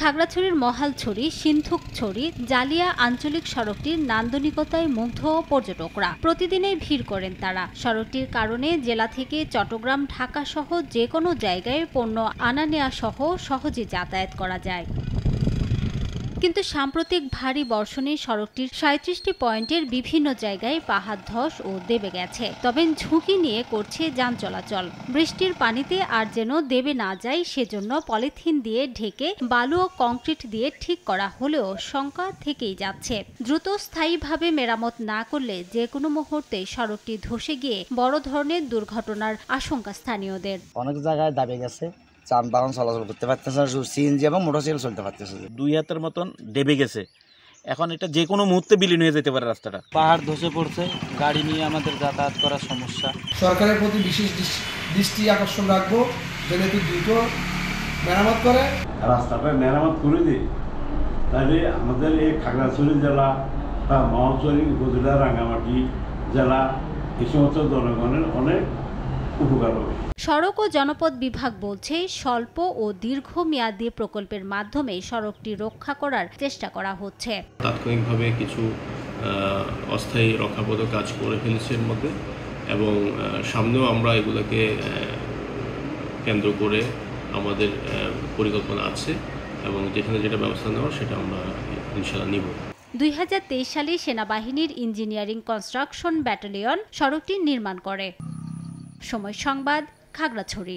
খাগড়াছড়ির মহালছড়ি সিন্ধুকছড়ি জালিয়া আঞ্চলিক সড়কটির নান্দনিকতায় মুগ্ধ পর্যটকরা। প্রতিদিনই ভিড় করেন তারা। সড়কটির কারণে জেলা থেকে চট্টগ্রাম, ঢাকা সহ যে কোনো জায়গায় পণ্য আনা নেওয়া সহ সহজে যাতায়াত করা যায়। কিন্তু সাম্প্রতিক ভারী বর্ষণে সড়কটির ৩৭টি পয়েন্টের বিভিন্ন জায়গায় পাহাড় ধস ও দেবে গেছে। তবে ঝুঁকি নিয়ে করছে যান চলাচল। বৃষ্টির পানিতে আর যেন দেবে না যায় সেজন্য পলিথিন দিয়ে ঢেকে বালু ও কংক্রিট দিয়ে ঠিক করা হলেও শঙ্কা থেকেই যাচ্ছে। দ্রুত স্থায়ীভাবে মেরামত না করলে যে কোনো মুহূর্তে সড়কটি ধসে গিয়ে বড় ধরনের দুর্ঘটনার আশঙ্কা স্থানীয়দের। অনেক জায়গায় দাবে গেছে, যানবাহন চলাচল করতে পারতেছে না, সিএনজি এবং মোটরসাইকেল চলতে পারতেছে। 2 হাতের মতন দেবে গেছে। এখন এটা যে কোনো মুহূর্তে বিলীন হয়ে যেতে পারে রাস্তাটা। পাহাড় ধসে পড়ছে, গাড়ি নিয়ে আমাদের যাতায়াত করার সমস্যা। সরকারের প্রতি বিশেষ দৃষ্টি আকর্ষণ রাখবো, যেন একটু দ্রুত মেরামত করে রাস্তাটা মেরামত করে দিই, তাহলে আমাদের এই খাগড়াছড়ি জেলা বা মহালছড়ি উপজেলা, রাঙ্গামাটি জেলা এই সমস্ত জনগণের অনেক উপকার হবে। সড়ক ও জনপথ বিভাগ বলছে, স্বল্প ও দীর্ঘমেয়াদী প্রকল্পের মাধ্যমে সড়কটি রক্ষা করার চেষ্টা করা হচ্ছে। তাৎক্ষণিকভাবে কিছু অস্থায়ী রক্ষাপদ কাজ করে ফেলেছে এর মধ্যে, এবং সামনেও আমরা এগুলোকে কেন্দ্র করে আমাদের পরিকল্পনা আছে, এবং যেখানে যেটা ব্যবস্থা নেওয়ার সেটা আমরা ইনশাআল্লাহ নিব। 2023 সালে সেনাবাহিনীর ইঞ্জিনিয়ারিং কনস্ট্রাকশন ব্যাটালিয়ন সড়কটি নির্মাণ করে। সময় সংবাদ, খাগড়াছড়ি।